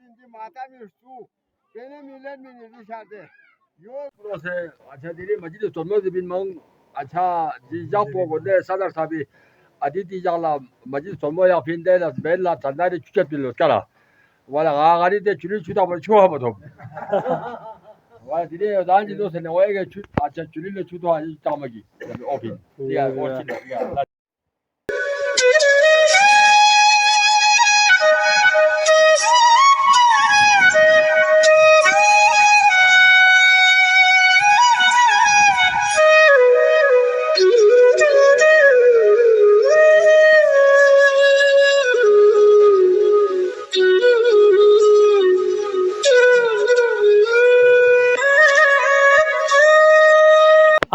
şimdi matam üstü. Benim millet beni dışarıda. Yok. Burası aşağıdaki Meclis Sonmaz bilmem aşağı diyecek bu konuda sadar tabi. Adi diyecekler Meclis Sonmaz yapınca da bella tanrı tüketilir kara. Valla gari de çürü çürü ama çoğu yapmadım. Valla diye daha önce dostum ne oya geçti aşağı çürüyle çürü hali tamaki. Yani opin. Diğer orijinal.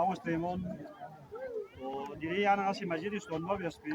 Awustrimon diri yana ngasi masjid istonmo bespi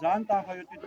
zan ta fayuti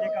deka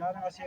yana ngasi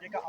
deka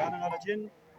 yana ngachin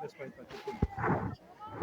bespi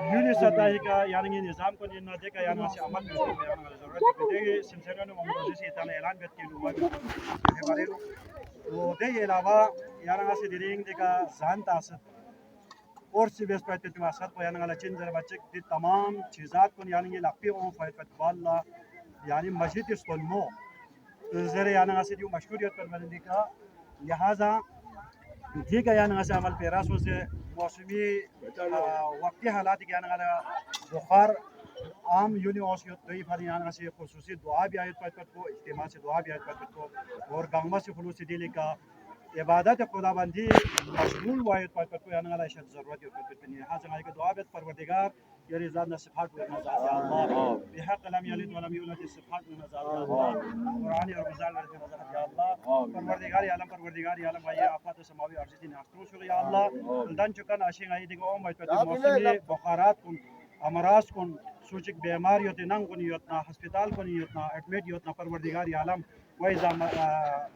uni سطح کا یعنی نظام کو نہ دیکھا یعنی سے عمل میں ضرورت ہے سلسلے میں محمد سے اتنا اعلان کرتے ہیں ہمارے تو دے علاوہ یعنی سے دینگ دیکھا زان تاسد اور سی بیس پایت تو اسات کو یعنی چین در بچے دی تمام چیزات کو یعنی لاپی اون فایت والله یعنی مسجد استلمو زره یعنی سے جو مشہوریت پر بندی کا لہذا ٹھیک ہے یعنی سے عمل پیراسو سے موسمی وقتی حالات کے یعنی بخار عام یونی اوسیت دوی پر یعنی سے خصوصی دعا بھی آیت پر کو اجتماع سے دعا بھی آیت پر کو اور گنگما سے خلوص دل کا عبادت خدا بندی مشغول وایت پر کو یعنی اشد ضرورت ہے لہذا کہ دعا بیت پروردگار یہ رضا صفات و نزاد یا اللہ بحق لم یلد ولم یولد صفات و نزاد یا اللہ قرآن اور رمضان میں نزاد یا اللہ پروردگار عالم یہ آفات سماوی ارضی ناسترو شو یا اللہ دن چکن اشین ای دیگه اون باید موسمی بخارات کن امراض کن سوچک بیماریت ننگ کنیتنا ہسپتال کنیتنا ایڈمٹ یتنا پروردگار عالم و اذا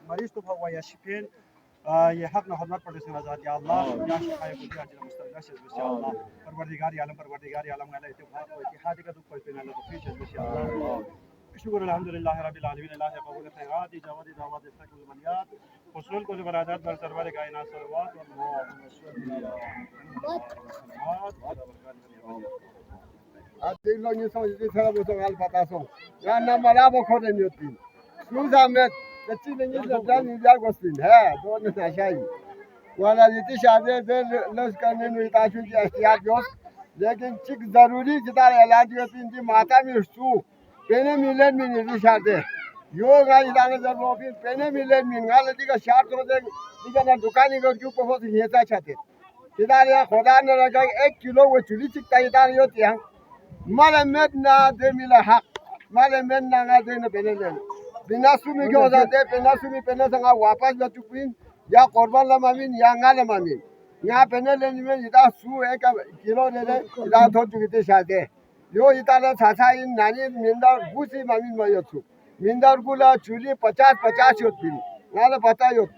مریض تو و یشفین یہ حق نہ حرمت پڑے سے نزاد یا اللہ یا شفاء کل اجل مستغرق یا اللہ پروردگار عالم علیہ اتفاق و اتحاد کا دکھ کوئی نہ تو پیش یا اللہ شکر الحمدللہ رب العالمین اللہ قبول خیرات جواد دعوات استقبال المنیات حصول کو برادات بر سرور کائنات صلوات اللهم صل Ati lo ni so ji thara bo so al pataso. Ya na mala bo khode ni ti. Suza met the ti ni la dan ni ya gostin. Ha, do ni na shai. Wala ji ti shade de los karne ni ta shu ji ihtiyat jos. Lekin chik zaruri jidar ilaj yotin ji mata mi su. Pene milen mi ni shade. Yo ga idane zarbo fin pene milen mi ngal diga shart ho de diga na dukani go kyu ko ho heta chate. Jidar ya khoda ne raga 1 kilo wo chuli chik ta idane yoti ha. مال مدنا دميل حق مال مدنا غادينا بيننا بناسومي كذا ده بناسومي بناسنا واپس بتوقين يا قربان لما مين يا غال ما مين يا بيننا نمين إذا سو إيك كيلو ده إذا ثون تقولي شاده يو إذا لا ساساين ناني ميندار بوسي ما مين ما يوتو ميندار كولا چولي 50 يوتين غال پتا يوت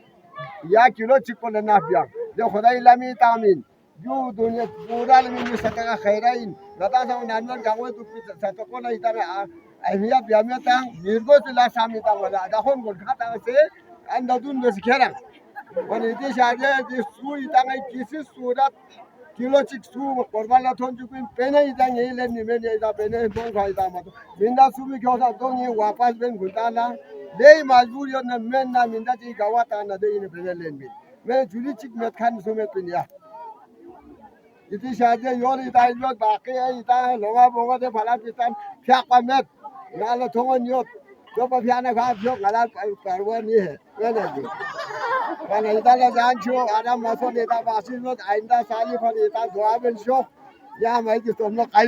يا كيلو چيكون نافيا ده خداي لامي تامين جو دنیا پورا لمن ستاga خیرین لتا سو نانن گاوے تو ستکو نہ اتارے اہمیت بیامتا میرگو لا سامیتا ولا داخون گل کھاتا سے اندادون بس کھرا ونیتی شاجے دی سو اتاگے کسی صورت کیلو چک سو قربان لا تھون چکین پنے اتا نہیں لے نیمے اتا پنے دون کھایتا مت مندا سو می کھوتا تو نی واپس بن گھٹانا دے مجبور یو نہ من نہ مندا چی گواتا نہ دے نے پنے لین میں جولی چک مت کھان سو میں پنیا Iti saja yor ita ilot baki ita longa bonga de phala pitan pyak pamet ngala thongon yot jo pa phiana kha phyo ngala parwa ni hai wala di kana ita la jan chu adam maso de ta basin not ainda sali phali ita dua ben sho ya mai ki tom no kai